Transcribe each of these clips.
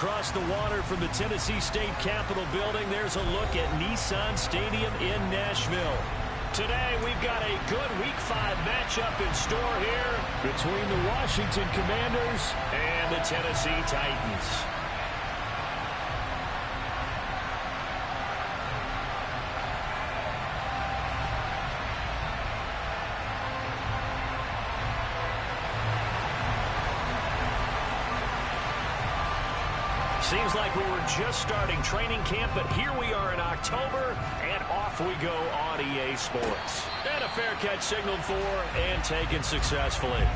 across the water from the Tennessee State Capitol building. There's a look at Nissan Stadium in Nashville. Today, we've got a good Week 5 matchup in store here between the Washington Commanders and the Tennessee Titans. Seems like we were just starting training camp, but here we are in October, and off we go on EA Sports. And a fair catch signaled for and taken successfully.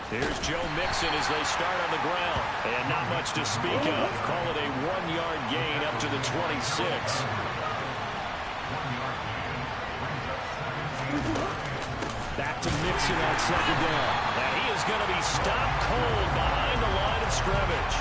Here's Joe Mixon as they start on the ground. And not much to speak of. Call it a 1-yard gain up to the 26. Back to Mixon on second down. And he is going to be stopped cold behind the line of scrimmage.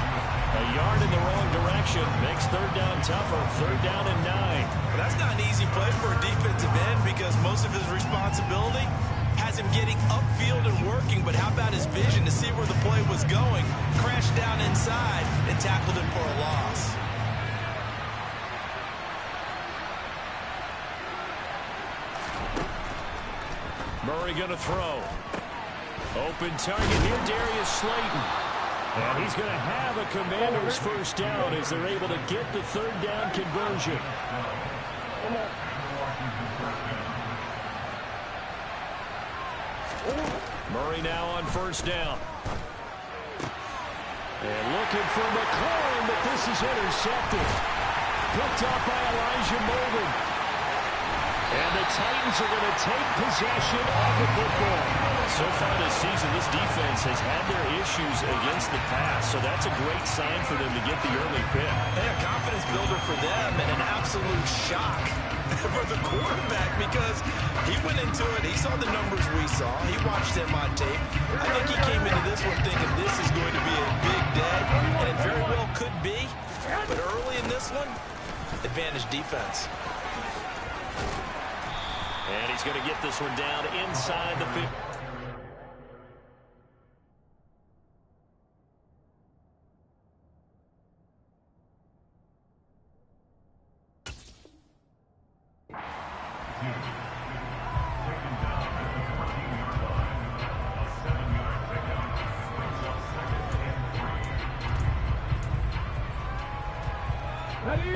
A yard in the wrong direction makes third down tougher. Third down and 9. Well, that's not an easy play for a defensive end because most of his responsibility has him getting upfield and working, but how about his vision to see where the play was going, crashed down inside, and tackled him for a loss. Murray going to throw. Open target here, Darius Slayton. And he's going to have a Commanders first down as they're able to get the third down conversion. Murray now on first down. And looking for McLaurin, but this is intercepted. Picked up by Elijah Molden. And the Titans are going to take possession of the football. So far this season, this defense has had their issues against the pass, so that's a great sign for them to get the early pick. And a confidence builder for them and an absolute shock for the quarterback because he went into it, he saw the numbers we saw, he watched them on tape. I think he came into this one thinking this is going to be a big day, and it very well could be, but early in this one, advantage defense. And he's going to get this one down inside the 50.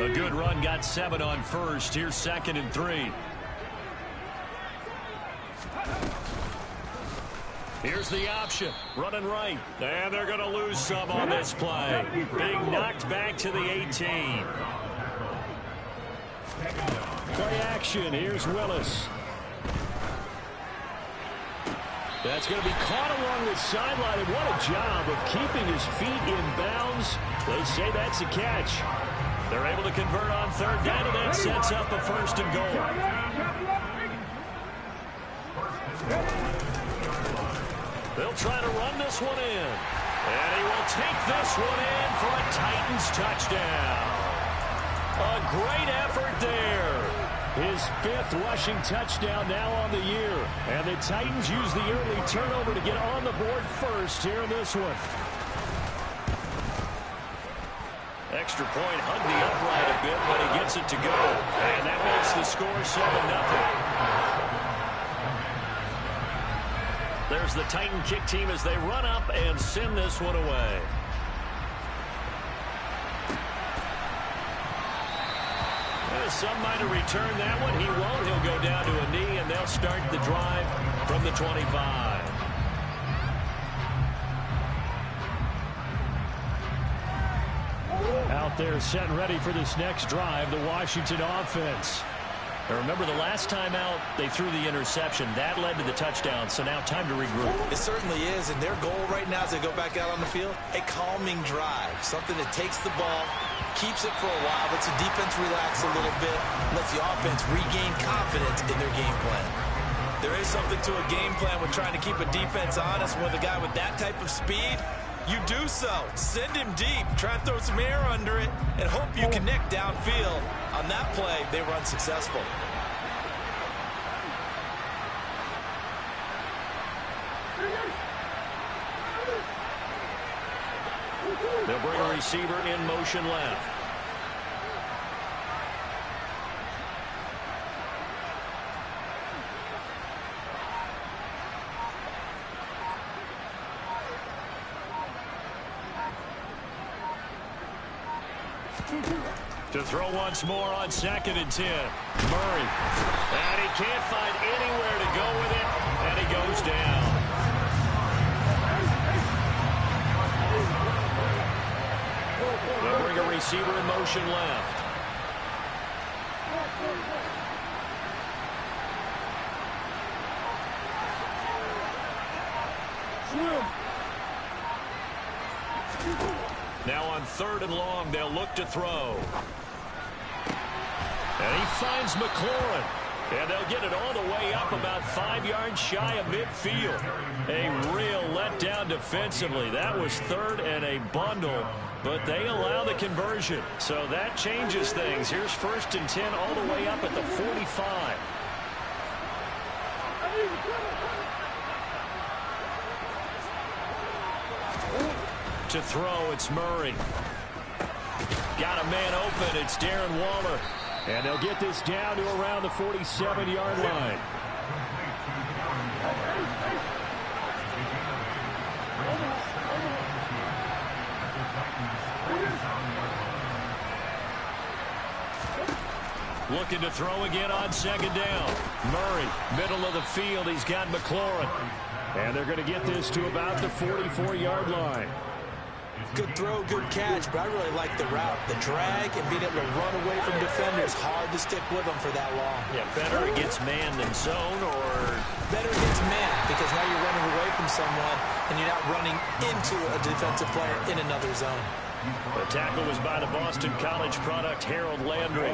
A good run, got 7 on first. Here's 2nd and 3. Here's the option, running right. And they're going to lose some on this play. Big knocked back to the 18. Play action, here's Willis. That's going to be caught along the sideline, and what a job of keeping his feet in bounds. They say that's a catch. They're able to convert on third down, and that sets up a 1st and goal. They'll try to run this one in. And he will take this one in for a Titans touchdown. A great effort there. His 5th rushing touchdown now on the year. And the Titans use the early turnover to get on the board first here in this one. Extra point, hug the upright a bit, but he gets it to go. And that makes the score 7-0. There's the Titan kick team as they run up and send this one away. Some might have returned that one. He won't. He'll go down to a knee, and they'll start the drive from the 25. Out there set and ready for this next drive, the Washington offense. Now remember, the last time out, they threw the interception. That led to the touchdown, so now time to regroup. It certainly is, and their goal right now as they go back out on the field, a calming drive, something that takes the ball, keeps it for a while, lets the defense relax a little bit, lets the offense regain confidence in their game plan. There is something to a game plan with trying to keep a defense honest. With a guy with that type of speed, you do so. Send him deep. Try and throw some air under it and hope you connect downfield. On that play, they were unsuccessful. They'll bring a receiver in motion left. To throw once more on 2nd and 10. Murray. And he can't find anywhere to go with it. And he goes down. They'll bring a receiver in motion left. Now on 3rd and long, they'll look to throw. And he finds McLaurin. And they'll get it all the way up about 5 yards shy of midfield. A real letdown defensively. That was 3rd and a bundle, but they allow the conversion. So that changes things. Here's 1st and 10 all the way up at the 45. To throw, it's Murray. Got a man open, it's Darren Waller. And they'll get this down to around the 47-yard line. Looking to throw again on 2nd down. Murray, middle of the field, he's got McLaurin. And they're going to get this to about the 44-yard line. Good throw, good catch, but I really like the route. The drag and being able to run away from defenders. Hard to stick with them for that long. Yeah, better against man than zone, or better against man, because now you're running away from someone and you're not running into a defensive player in another zone. The tackle was by the Boston College product, Harold Landry.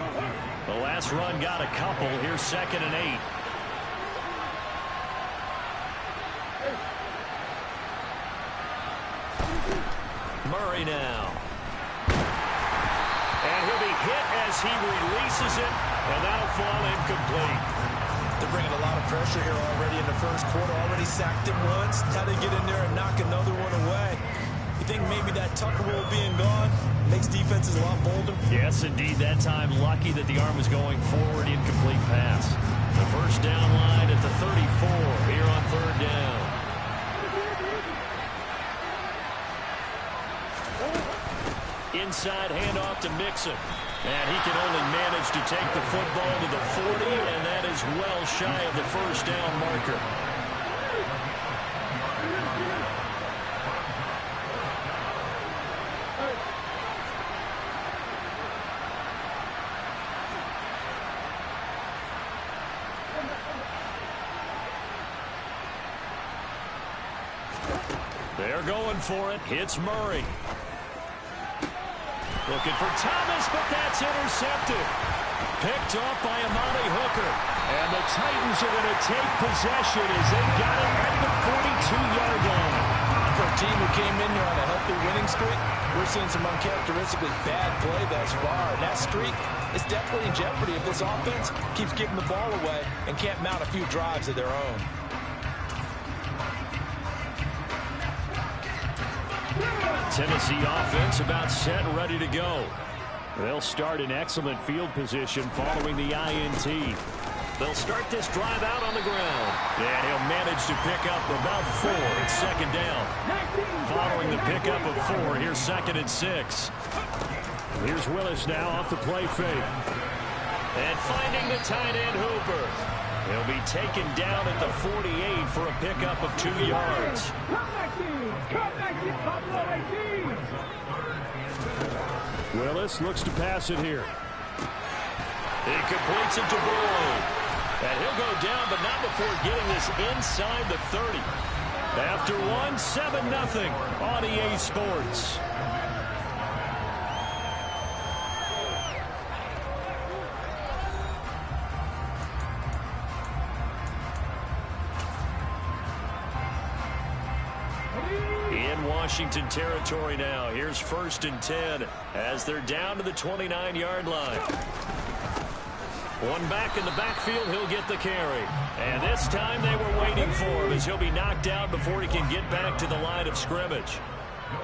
The last run got a couple. Here's 2nd and 8. Murray now. And he'll be hit as he releases it, and that'll fall incomplete. They're bringing a lot of pressure here already in the first quarter. Already sacked him once. Now they get in there and knock another one away. You think maybe that Tucker rule being gone makes defenses a lot bolder? Yes, indeed. That time, lucky that the arm was going forward. Incomplete pass. The first down line at the 34 here on 3rd down. Inside handoff to Mixon. And he can only manage to take the football to the 40, and that is well shy of the first down marker. They're going for it. It's Murray. Looking for Thomas, but that's intercepted. Picked off by Amani Hooker. And the Titans are going to take possession as they got it at the 42-yard line. For a team who came in here on a healthy winning streak, we're seeing some uncharacteristically bad play thus far. And that streak is definitely in jeopardy if this offense keeps giving the ball away and can't mount a few drives of their own. Tennessee offense about set and ready to go. They'll start in excellent field position following the INT. They'll start this drive out on the ground. And he'll manage to pick up about 4 at 2nd down. Following the pickup of 4, here's 2nd and 6. Here's Willis now off the play fake. And finding the tight end Hooper. He'll be taken down at the 48 for a pickup of 2 yards. Willis looks to pass it here. He completes it to Burrow. And he'll go down, but not before getting this inside the 30. After one, 7-0 on EA Sports. Washington territory now. Here's 1st and 10 as they're down to the 29-yard line. One back in the backfield, he'll get the carry. And this time they were waiting for him as he'll be knocked out before he can get back to the line of scrimmage.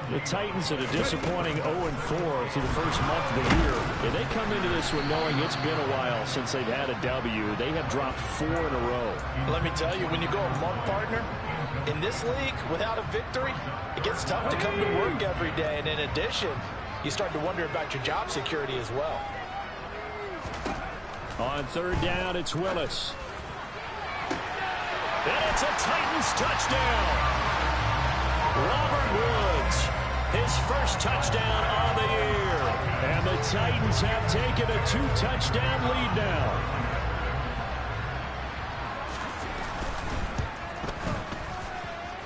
The Titans at a disappointing 0-4 through the first month of the year. And they come into this one knowing it's been a while since they've had a W. They have dropped 4 in a row. Let me tell you, when you go a month, partner, in this league, without a victory, it gets tough to come to work every day. And in addition, you start to wonder about your job security as well. On 3rd down, it's Willis. And it's a Titans touchdown. Robert Woods, his first touchdown on the year. And the Titans have taken a 2-touchdown lead now.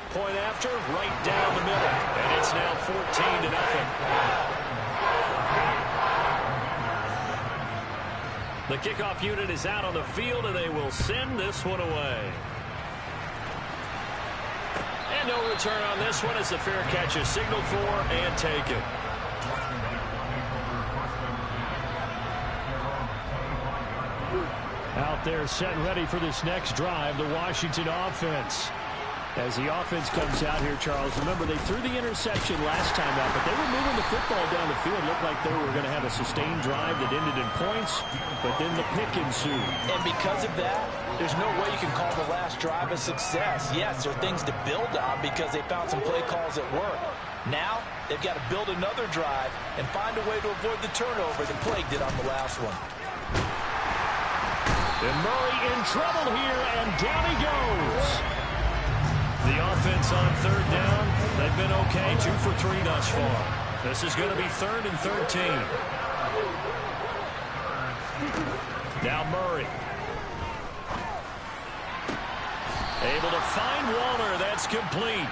Point after, right down the middle. And it's now 14-0. The kickoff unit is out on the field, and they will send this one away. And no return on this one as the fair catch is signaled for and taken. Out there set and ready for this next drive, the Washington offense. As the offense comes out here, Charles, remember they threw the interception last time out, but they were moving the football down the field. Looked like they were going to have a sustained drive that ended in points, but then the pick ensued. And because of that, there's no way you can call the last drive a success. Yes, there are things to build on because they found some play calls at work. Now, they've got to build another drive and find a way to avoid the turnover that plagued it on the last one. And Murray in trouble here, and down he goes. The offense on 3rd down, they've been okay, 2 for 3 thus far. This is going to be 3rd and 13. Now Murray. Able to find Waller, that's complete.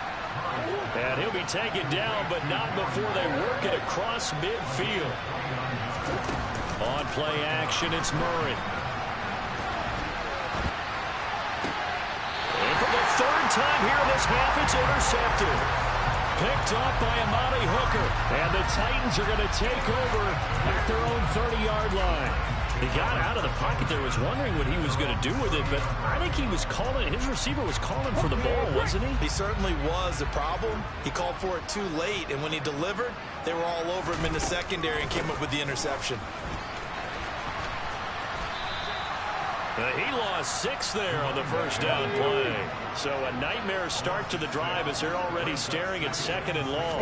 And he'll be taken down, but not before they work it across midfield. On play action, it's Murray. Third time here in this half, it's intercepted. Picked up by Amani Hooker. And the Titans are going to take over at their own 30-yard line. He got out of the pocket there, was wondering what he was going to do with it, but I think he was calling, his receiver was calling for the ball, wasn't he? He certainly was. The problem, he called for it too late, and when he delivered, they were all over him in the secondary and came up with the interception. He lost 6 there on the first down play. So a nightmare start to the drive as they're already staring at 2nd and long.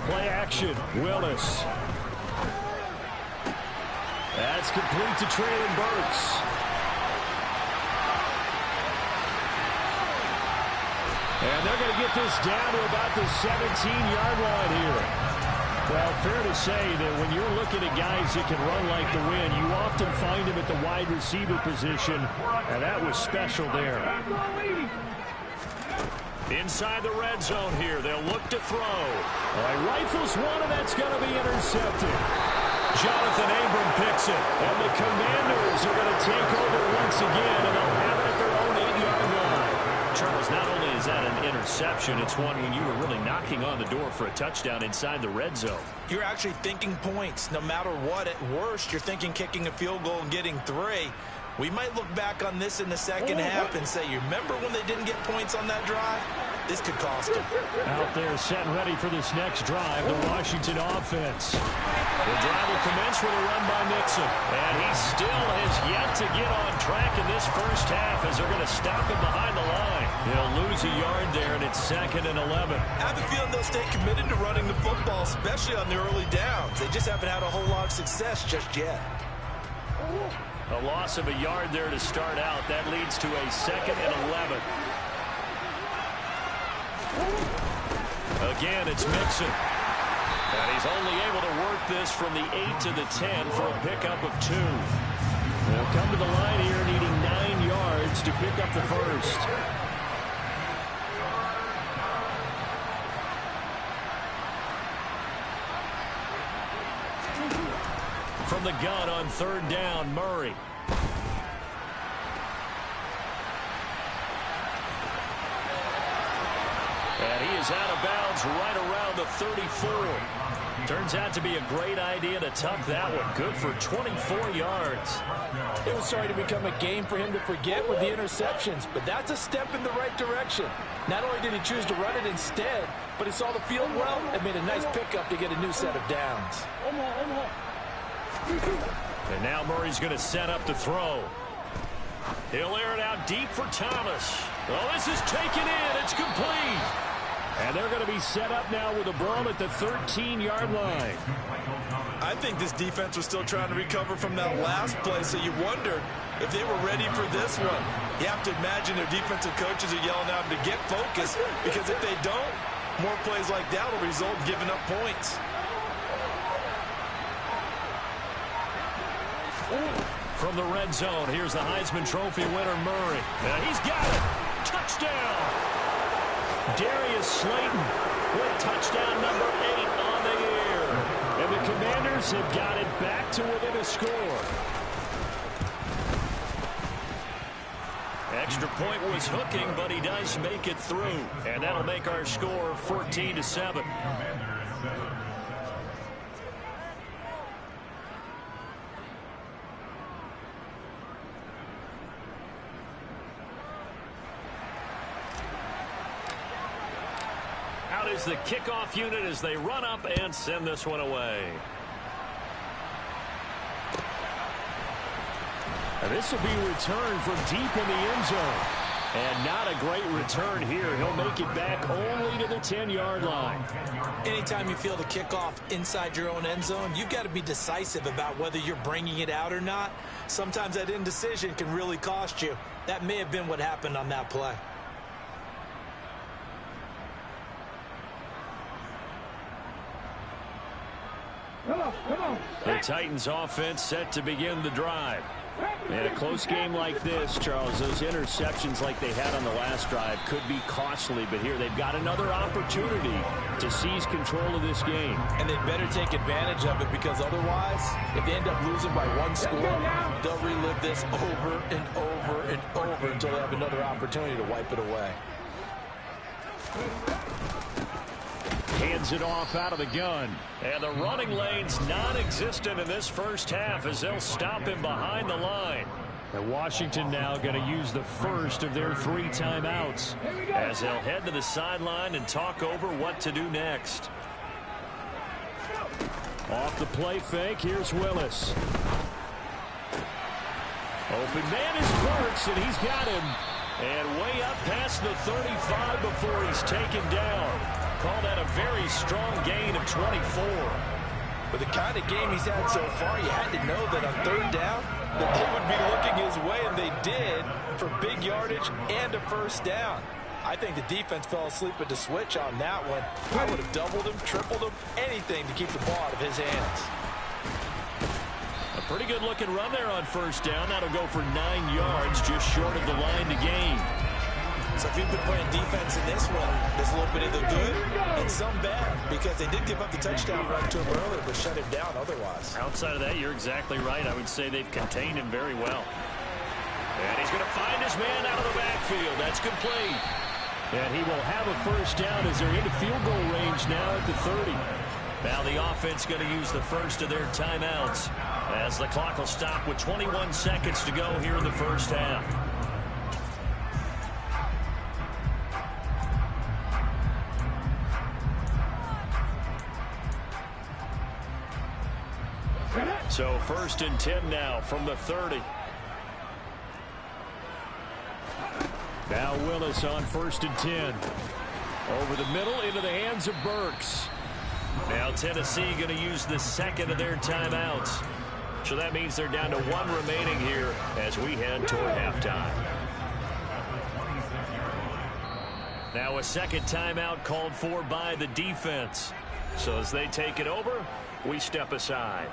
Play action, Willis. That's complete to Traylon Burks. And they're going to get this down to about the 17-yard line here. Well, fair to say that when you're looking at guys that can run like the wind, you often find them at the wide receiver position, and that was special there. Inside the red zone here, they'll look to throw. All right, rifles one, and that's going to be intercepted. Jonathan Abram picks it. And the Commanders are going to take over once again, and they'll have it at their own 8-yard line. Charles, not only is that an interception, it's one when you were really knocking on the door for a touchdown inside the red zone. You're actually thinking points. No matter what, at worst, you're thinking kicking a field goal and getting 3. We might look back on this in the second half and say, you remember when they didn't get points on that drive? This could cost them. Out there set and ready for this next drive, the Washington offense. The drive will commence with a run by Mixon. And he still has yet to get on track in this first half as they're going to stop him behind the line. He'll lose a yard there, and it's 2nd and 11. I have a feeling they'll stay committed to running the football, especially on the early downs. They just haven't had a whole lot of success just yet. A loss of a yard there to start out. That leads to a 2nd and 11. Again, it's Mixon. And he's only able to work this from the 8 to the 10 for a pickup of 2. They'll come to the line here needing 9 yards to pick up the first. From the gun on 3rd down, Murray. And he is out of bounds right around the 34. Turns out to be a great idea to tuck that one. Good for 24 yards. It was starting to become a game for him to forget with the interceptions, but that's a step in the right direction. Not only did he choose to run it instead, but he saw the field well and made a nice pickup to get a new set of downs. And now Murray's going to set up to throw. He'll air it out deep for Thomas. Oh, this is taken in. It's complete. And they're going to be set up now with a ball at the 13-yard line. I think this defense was still trying to recover from that last play, so you wonder if they were ready for this one. You have to imagine their defensive coaches are yelling at them to get focused, because if they don't, more plays like that will result in giving up points. From the red zone, here's the Heisman Trophy winner, Murray. And he's got it. Touchdown. Darius Slayton with touchdown number 8 on the year. And the Commanders have got it back to within a score. Extra point was hooking, but he does make it through. And that'll make our score 14-7. Out is the kickoff unit as they run up and send this one away. And this will be returned from deep in the end zone. And not a great return here. He'll make it back only to the 10-yard line. Anytime you feel the kickoff inside your own end zone, you've got to be decisive about whether you're bringing it out or not. Sometimes that indecision can really cost you. That may have been what happened on that play. The Titans offense set to begin the drive. In a close game like this, Charles, those interceptions like they had on the last drive could be costly, but here they've got another opportunity to seize control of this game. And they'd better take advantage of it, because otherwise, if they end up losing by one score, they'll relive this over and over and over until they have another opportunity to wipe it away. Hands it off out of the gun. And the running lane's non-existent in this first half as they'll stop him behind the line. And Washington now going to use the first of their 3 timeouts as they'll head to the sideline and talk over what to do next. Off the play fake, here's Willis. Open man is Burks, and he's got him. And way up past the 35 before he's taken down. Call that a very strong gain of 24. With the kind of game he's had so far, you had to know that on third down that they would be looking his way, and they did, for big yardage and a first down. I think the defense fell asleep at the switch on that one. I would have doubled him, tripled him, anything to keep the ball out of his hands. A pretty good looking run there on first down. That'll go for 9 yards, just short of the line to gain. So if you've been playing defense in this one, there's a little bit of the good and some bad, because they did give up the touchdown run to him earlier, but shut him down otherwise. Outside of that, you're exactly right. I would say they've contained him very well. And he's going to find his man out of the backfield. That's complete. And he will have a first down as they're into field goal range now at the 30. Now the offense going to use the first of their timeouts as the clock will stop with 21 seconds to go here in the first half. So 1st and 10 now from the 30. Now Willis on 1st and 10. Over the middle into the hands of Burks. Now Tennessee going to use the second of their timeouts. So that means they're down to 1 remaining here as we head toward halftime. Now a second timeout called for by the defense. So as they take it over, we step aside.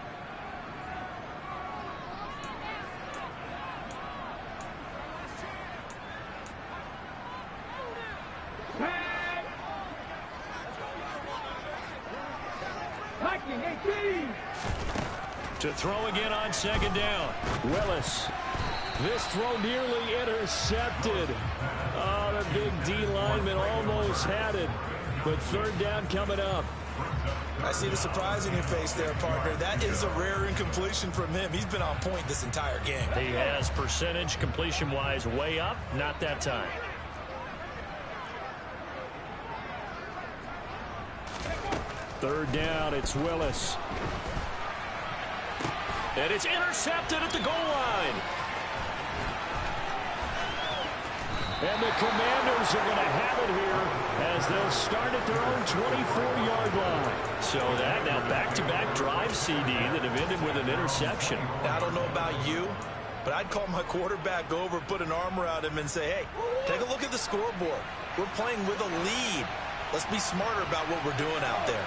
To throw again on 2nd down. Willis. This throw nearly intercepted. Oh, the big D lineman almost had it. But third down coming up. I see the surprise in your face there, partner. That is a rare incompletion from him. He's been on point this entire game. He has percentage completion-wise way up. Not that time. Third down, it's Willis. And it's intercepted at the goal line. And the Commanders are going to have it here as they'll start at their own 24-yard line. So that now back-to-back drive, CD, that have ended with an interception. Now, I don't know about you, but I'd call my quarterback over, put an arm around him, and say, hey, take a look at the scoreboard. We're playing with a lead. Let's be smarter about what we're doing out there.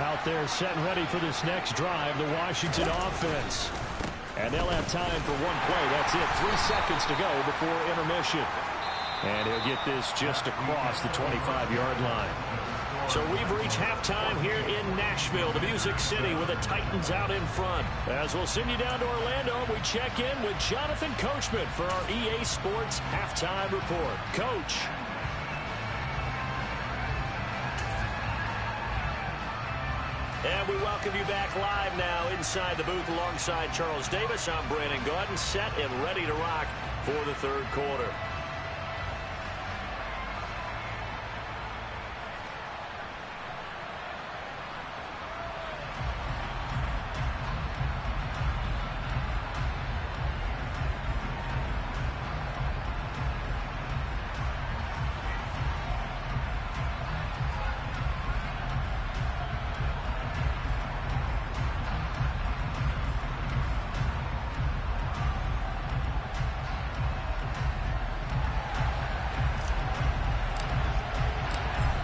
Out there set and ready for this next drive, the Washington offense. And they'll have time for one play. That's it. 3 seconds to go before intermission. And he'll get this just across the 25-yard line. So we've reached halftime here in Nashville, the Music City, with the Titans out in front. As we'll send you down to Orlando, we check in with Jonathan Coachman for our EA Sports Halftime Report. Coach. And we welcome you back live now inside the booth alongside Charles Davis. I'm Brandon Gaudin, set and ready to rock for the third quarter.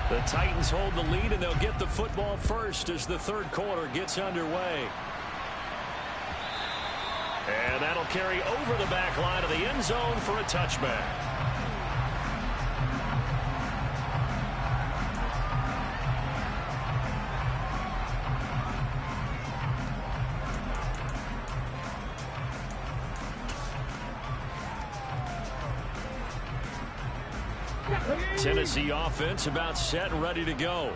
The Titans hold the lead, and they'll get the football first as the third quarter gets underway. And that'll carry over the back line of the end zone for a touchback. Tennessee offense about set and ready to go.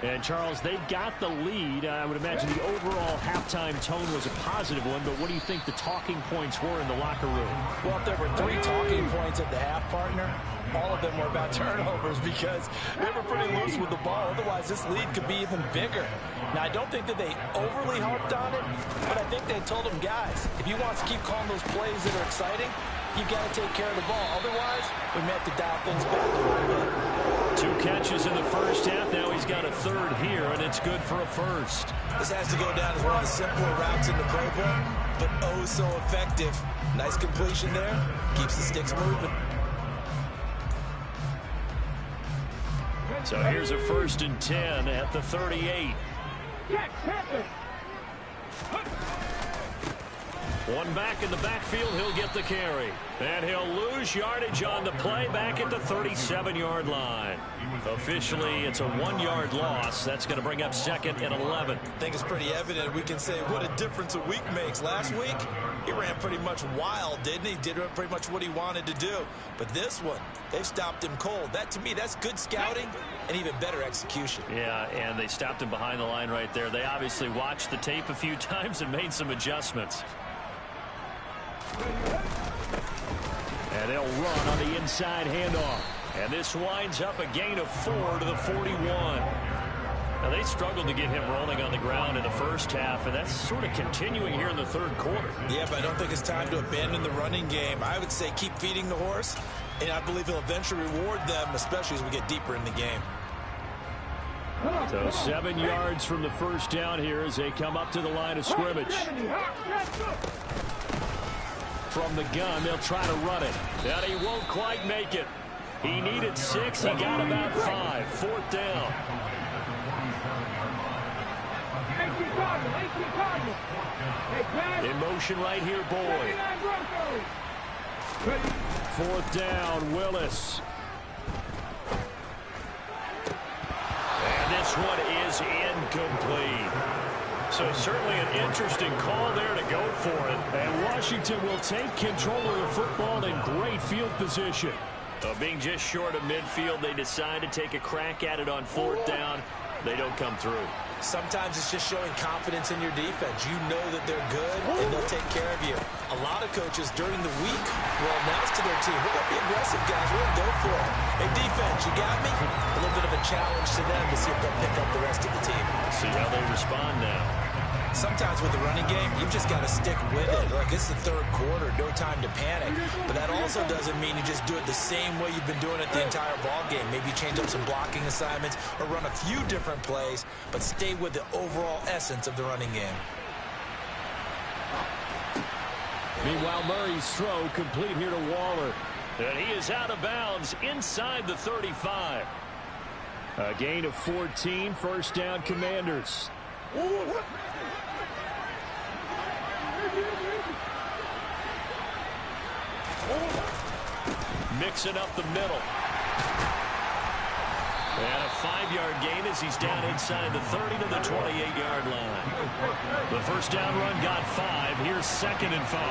And, Charles, they've got the lead. I would imagine the overall halftime tone was a positive one, but what do you think the talking points were in the locker room? Well, if there were 3 talking points at the half, partner, all of them were about turnovers because they were pretty loose with the ball. Otherwise, this lead could be even bigger. Now, I don't think that they overly harped on it, but I think they told them, guys, if you want to keep calling those plays that are exciting, you've got to take care of the ball. Otherwise, we may have to dial things back a little bit. 2 catches in the first half. Now he's got a third here, and it's good for a first. This has to go down as one of the simpler routes in the playbook, but oh so effective. Nice completion there. Keeps the sticks moving. So here's a 1st and 10 at the 38. One back in the backfield, he'll get the carry. And he'll lose yardage on the play back at the 37-yard line. Officially, it's a 1-yard loss. That's going to bring up 2nd and 11. I think it's pretty evident. We can say what a difference a week makes. Last week, he ran pretty much wild, didn't he? Did pretty much what he wanted to do. But this one, they've stopped him cold. That, to me, that's good scouting and even better execution. Yeah, and they stopped him behind the line right there. They obviously watched the tape a few times and made some adjustments. And they'll run on the inside handoff. And this winds up a gain of 4 to the 41. Now, they struggled to get him rolling on the ground in the first half, and that's sort of continuing here in the third quarter. Yeah, but I don't think it's time to abandon the running game. I would say keep feeding the horse, and I believe he'll eventually reward them, especially as we get deeper in the game. So 7 yards from the first down here as they come up to the line of scrimmage. From the gun, they'll try to run it. And he won't quite make it. He needed 6. He got about 5. 4th down. In motion right here, Boyd. 4th down, Willis. And this one is incomplete. So certainly an interesting call there to go for it. And Washington will take control of the football in great field position. Being just short of midfield, they decide to take a crack at it on 4th down. They don't come through. Sometimes it's just showing confidence in your defense. You know that they're good, and they'll take care of you. A lot of coaches during the week will announce to their team, we're going to be aggressive, guys. We're going to go for it. Hey, defense, you got me? A little bit of a challenge to them to see if they'll pick up the rest of the team. See how they respond now. Sometimes with the running game, you've just got to stick with it. Like, it's the 3rd quarter, no time to panic. But that also doesn't mean you just do it the same way you've been doing it the entire ball game. Maybe change up some blocking assignments or run a few different plays, but stay with the overall essence of the running game. Meanwhile, Murray's throw complete here to Waller. And he is out of bounds inside the 35. A gain of 14, 1st down, Commanders. Mixing up the middle. And a 5-yard gain as he's down inside the 30 to the 28-yard line. The 1st down run got 5. Here's 2nd and 5.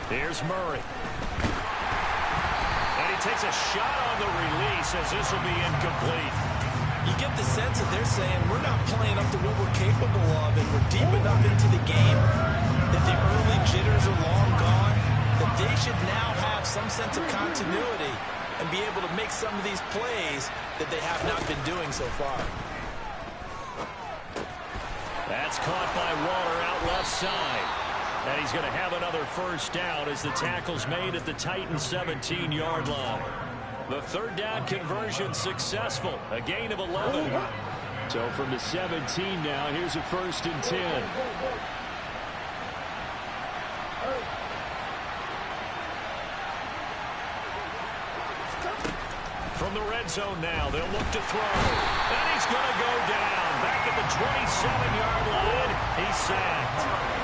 Here's Murray. And he takes a shot on the release as this will be incomplete. You get the sense that they're saying we're not playing up to what we're capable of, and we're deep enough into the game that the early jitters are long gone, that they should now have some sense of continuity and be able to make some of these plays that they have not been doing so far. That's caught by Waller out left side. And he's going to have another 1st down as the tackle's made at the Titans' 17-yard line. The 3rd down conversion successful. A gain of 11. So from the 17 now, here's a 1st and 10. From the red zone now, they'll look to throw. And he's going to go down. Back at the 27-yard line. He's sacked.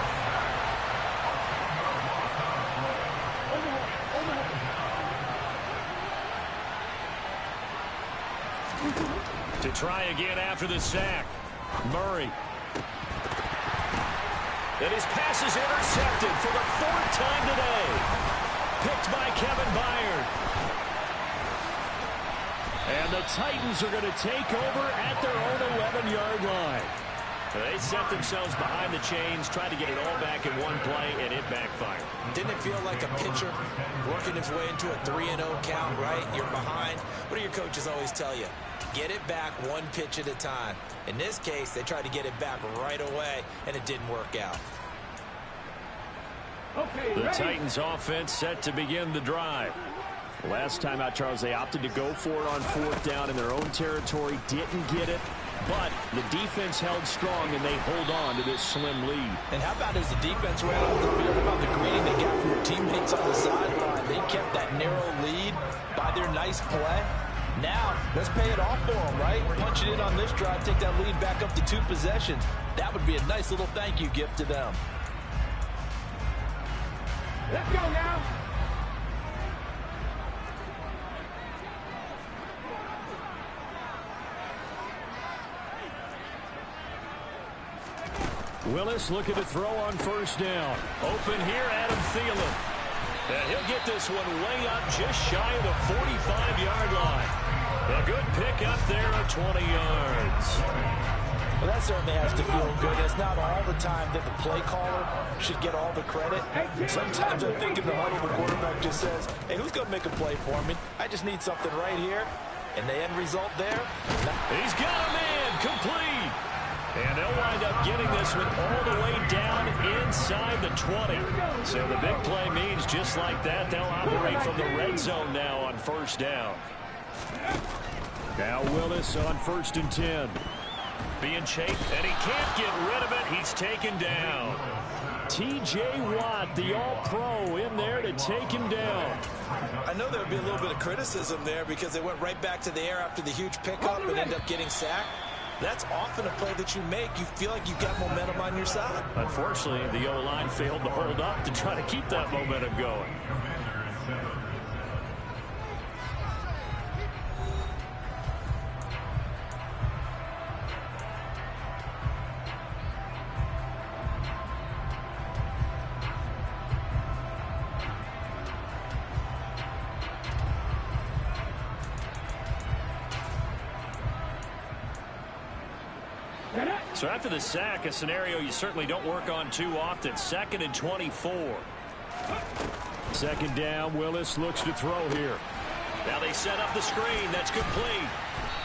To try again after the sack. Murray. And his pass is intercepted for the 4th time today. Picked by Kevin Byard. And the Titans are going to take over at their own 11-yard line. They set themselves behind the chains, tried to get it all back in one play, and it backfired. Didn't it feel like a pitcher working his way into a 3-0 count, right? You're behind. What do your coaches always tell you? Get it back one pitch at a time. In this case, they tried to get it back right away, and it didn't work out. The Titans offense set to begin the drive. Last time out, Charles, they opted to go for it on 4th down in their own territory. Didn't get it, but the defense held strong, and they hold on to this slim lead. And how about as the defense ran off the field, about the greeting they got from their teammates on the sideline? They kept that narrow lead by their nice play. Now, let's pay it off for them, right? Punch it in on this drive, take that lead back up to 2 possessions. That would be a nice little thank you gift to them. Let's go now. Willis looking to throw on 1st down. Open here, Adam Thielen. And he'll get this one way up just shy of the 45-yard line. A good pick up there at 20 yards. Well, that certainly has to feel good. It's not all the time that the play caller should get all the credit. Sometimes I think in the huddle, the quarterback just says, hey, who's going to make a play for me? I just need something right here. And the end result there. He's got a man complete. And they'll wind up getting this one all the way down inside the 20. So the big play means just like that, they'll operate from the red zone now on 1st down. Now Willis on 1st and 10. Being chased, and he can't get rid of it. He's taken down. T.J. Watt, the all-pro, in there to take him down. I know there would be a little bit of criticism there because they went right back to the air after the huge pickup and ended up getting sacked. That's often a play that you make. You feel like you've got momentum on your side. Unfortunately, the O-line failed to hold up to try to keep that momentum going. So after the sack, a scenario you certainly don't work on too often. 2nd and 24. Second down, Willis looks to throw here. Now they set up the screen. That's complete.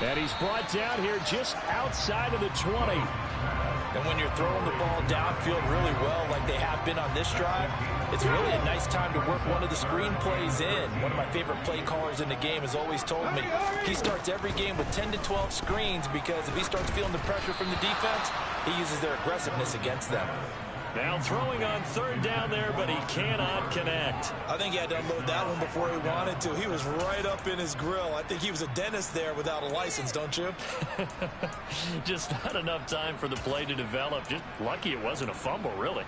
And he's brought down here just outside of the 20. And when you're throwing the ball downfield really well like they have been on this drive, it's really a nice time to work one of the screen plays in. One of my favorite play callers in the game has always told me he starts every game with 10 to 12 screens because if he starts feeling the pressure from the defense, he uses their aggressiveness against them. Now throwing on 3rd down there, but he cannot connect. I think he had to unload that one before he wanted to. He was right up in his grill. I think he was a dentist there without a license, don't you? Just not enough time for the play to develop. Just lucky it wasn't a fumble, really.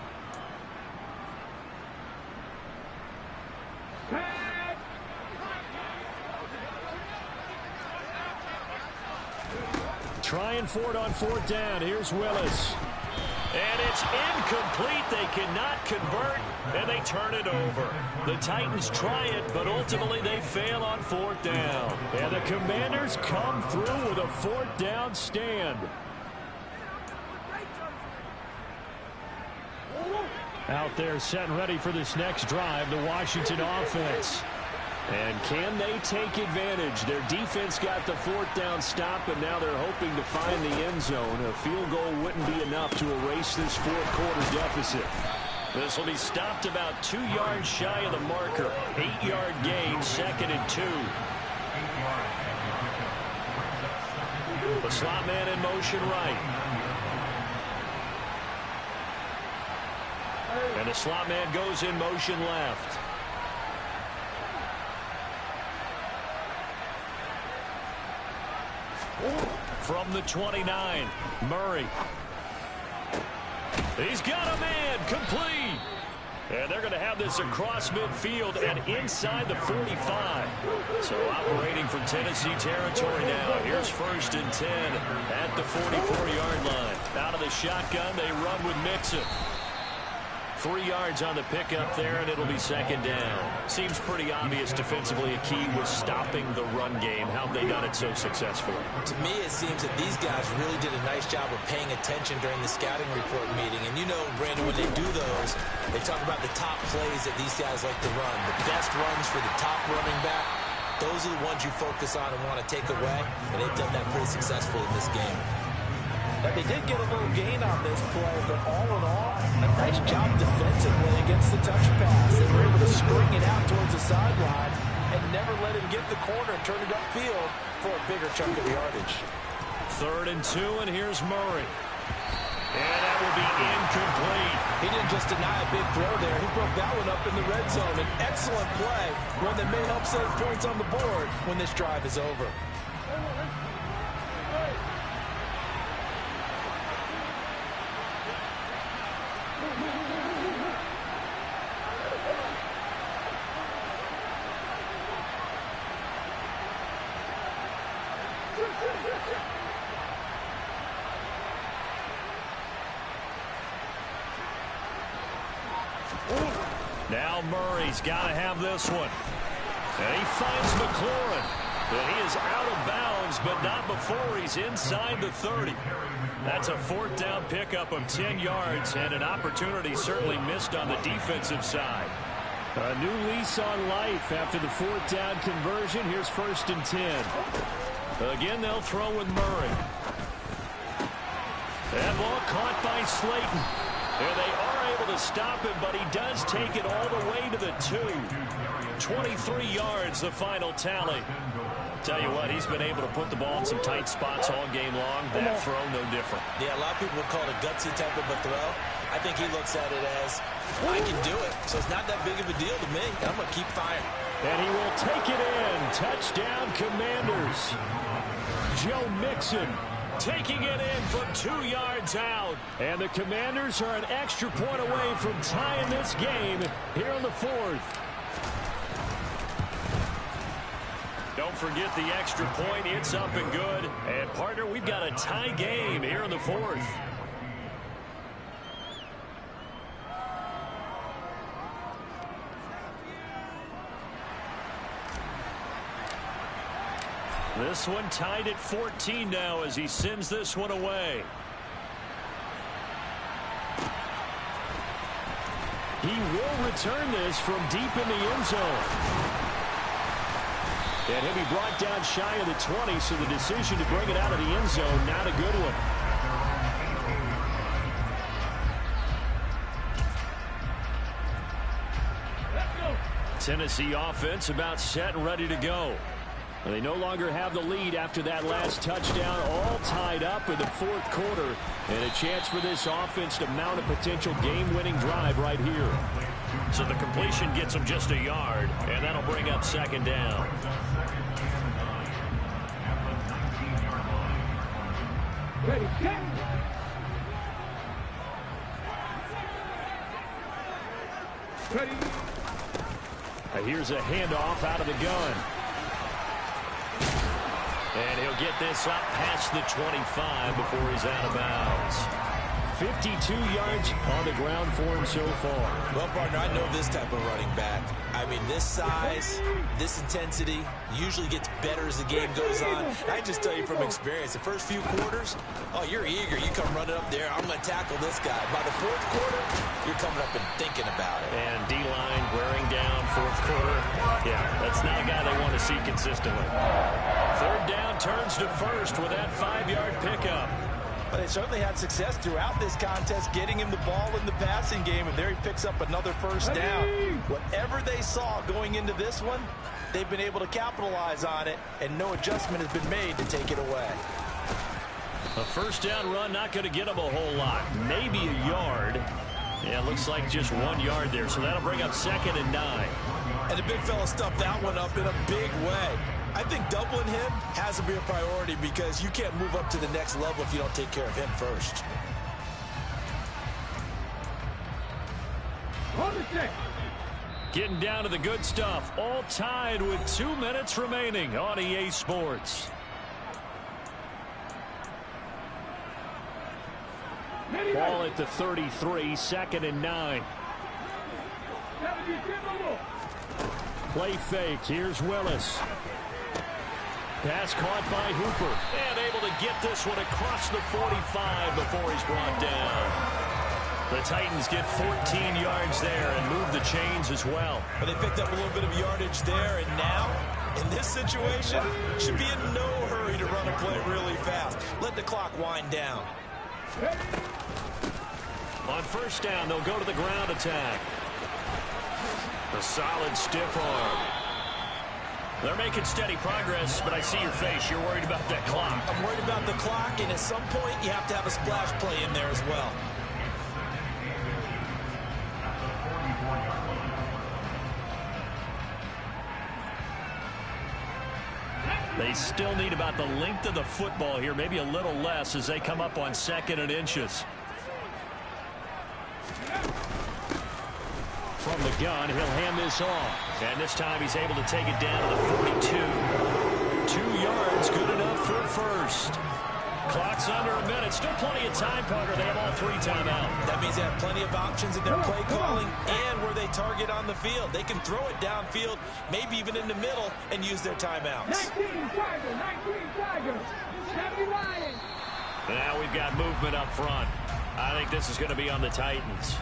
Trying for it on 4th down. Here's Willis. And it's incomplete. They cannot convert, and they turn it over. The Titans try it, but ultimately they fail on 4th down. And the Commanders come through with a 4th down stand. Out there set and ready for this next drive, the Washington offense. And can they take advantage? Their defense got the 4th down stop, and now they're hoping to find the end zone. A field goal wouldn't be enough to erase this 4th quarter deficit. This will be stopped about 2 yards shy of the marker. 8-yard gain, 2nd and 2. The slot man in motion right. And the slot man goes in motion left. From the 29, Murray. He's got a man, complete. And they're going to have this across midfield and inside the 45. So operating from Tennessee territory now. Here's 1st and 10 at the 44-yard line. Out of the shotgun, they run with Mixon. 3 yards on the pickup there, and it'll be 2nd down. Seems pretty obvious defensively a key was stopping the run game. How have they done it so successfully? To me, it seems that these guys really did a nice job of paying attention during the scouting report meeting. And you know, Brandon, when they do those, they talk about the top plays that these guys like to run. The best runs for the top running back, those are the ones you focus on and want to take away. And they've done that pretty successfully in this game. Now, they did get a little gain on this play, but all in all, a nice job defensively against the touch pass. They were able to string it out towards the sideline and never let him get the corner and turn it upfield for a bigger chunk of yardage. 3rd and 2, and here's Murray. And that will be incomplete. He didn't just deny a big throw there. He broke that one up in the red zone. An excellent play, one that may help save points on the board when this drive is over. Now Murray's got to have this one. And he finds McLaurin. But he is out of bounds, but not before he's inside the 30. That's a 4th down pickup of 10 yards, and an opportunity certainly missed on the defensive side. A new lease on life after the 4th down conversion. Here's 1st and 10. Again, they'll throw with Murray. That ball caught by Slayton. And they are able to stop him, but he does take it all the way to the 2. 23 yards, the final tally. Tell you what, he's been able to put the ball in some tight spots all game long. That throw, no different. Yeah, a lot of people would call it a gutsy type of a throw. I think he looks at it as, I can do it. So it's not that big of a deal to me. I'm going to keep firing. And he will take it in. Touchdown, Commanders. Joe Mixon taking it in from 2 yards out. And the Commanders are an extra point away from tying this game here in the 4th. Don't forget the extra point. It's up and good. And, partner, we've got a tie game here in the 4th. This one tied at 14 now as he sends this one away. He will return this from deep in the end zone. And he'll be brought down shy of the 20, so the decision to bring it out of the end zone, not a good one. Tennessee offense about set and ready to go. They no longer have the lead after that last touchdown, all tied up in the fourth quarter, and a chance for this offense to mount a potential game-winning drive right here. So the completion gets them just a yard, and that'll bring up second down. Ready, set. Ready. Here's a handoff out of the gun. And he'll get this up past the 25 before he's out of bounds. 52 yards on the ground for him so far. Well, partner, I know this type of running back. I mean, this size, this intensity usually gets better as the game goes on. And I just tell you from experience, the first few quarters, oh, you're eager. You come running up there, I'm going to tackle this guy. By the fourth quarter, you're coming up and thinking about it. And D-line wearing down fourth quarter. Yeah, that's not a guy they want to see consistently. Third down turns to first with that 5-yard pickup. But they certainly had success throughout this contest, getting him the ball in the passing game, and there he picks up another first down. Whatever they saw going into this one, they've been able to capitalize on it, and no adjustment has been made to take it away. A first down run not going to get him a whole lot. Maybe a yard. Yeah, it looks like just 1 yard there, so that'll bring up 2nd and 9. And the big fella stuffed that one up in a big way. I think doubling him has to be a priority because you can't move up to the next level if you don't take care of him first. Hold the stick. Getting down to the good stuff. All tied with 2 minutes remaining on EA Sports. Ball at the 33, 2nd and 9. Play fake. Here's Willis. Pass caught by Hooper. And able to get this one across the 45 before he's brought down. The Titans get 14 yards there and move the chains as well. But they picked up a little bit of yardage there, and now, in this situation, should be in no hurry to run a play really fast. Let the clock wind down. On first down, they'll go to the ground attack. A solid stiff arm. They're making steady progress, but I see your face. You're worried about that clock. I'm worried about the clock, and at some point, you have to have a splash play in there as well. They still need about the length of the football here, maybe a little less as they come up on 2nd and inches. From the gun, he'll hand this off. And this time he's able to take it down to the 42. 2 yards, good enough for first. Clock's under a minute. Still plenty of time, Parker. They have all 3 timeouts. That means they have plenty of options in their play calling and where they target on the field. They can throw it downfield, maybe even in the middle, and use their timeouts. 19 Tigers, 70 Lions. Now we've got movement up front. I think this is going to be on the Titans.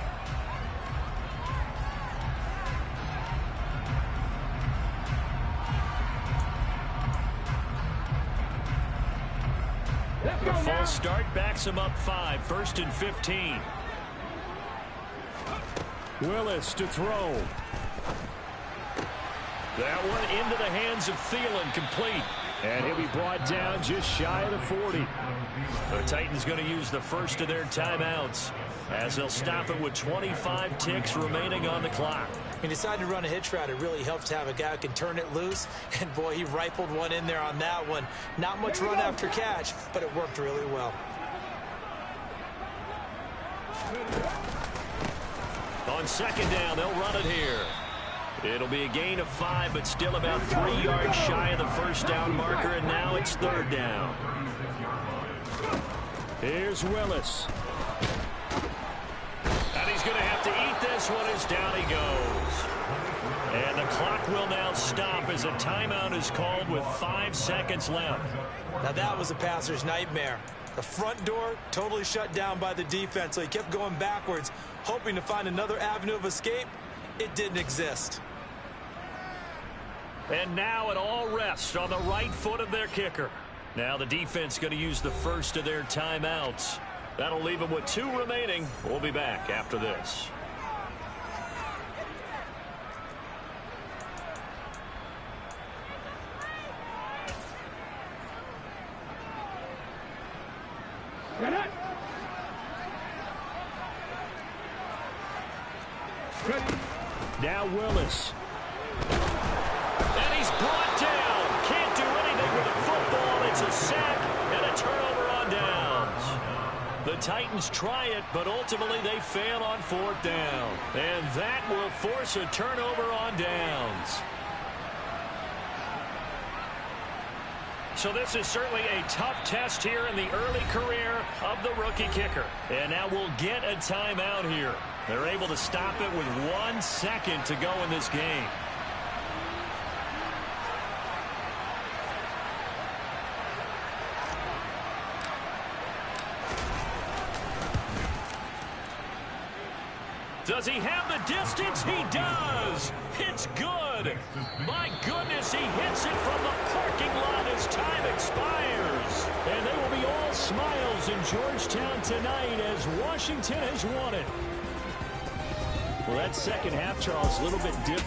The false start backs him up 5, 1st and 15. Willis to throw. That one into the hands of Thielen, complete. And he'll be brought down just shy of the 40. The Titans going to use the first of their timeouts as they'll stop it with 25 ticks remaining on the clock. He decided to run a hitch route. It really helps to have a guy who can turn it loose. And, boy, he rifled one in there on that one. Not much run after catch, but it worked really well. On 2nd down, they'll run it here. It'll be a gain of 5, but still about 3 yards shy of the first down marker, and now it's 3rd down. Here's Willis. And he's going to have to eat this one as down he goes. And the clock will now stop as a timeout is called with 5 seconds left. Now that was a passer's nightmare. The front door totally shut down by the defense, so he kept going backwards, hoping to find another avenue of escape. It didn't exist. And now it all rests on the right foot of their kicker. Now the defense going to use the first of their timeouts. That'll leave them with 2 remaining. We'll be back after this. Get it. Ready. Now Willis. And he's brought down. Can't do anything with the football. It's a sack and a turnover on downs. The Titans try it, but ultimately they fail on 4th down. And that will force a turnover on downs. So this is certainly a tough test here in the early career of the rookie kicker. And now we'll get a timeout here. They're able to stop it with 1 second to go in this game. Does he have the distance? He does. It's good. My goodness, he hits it from the parking lot as time expires. And they will be all smiles in Georgetown tonight as Washington has won it. Well, that second half, Charles, a little bit different.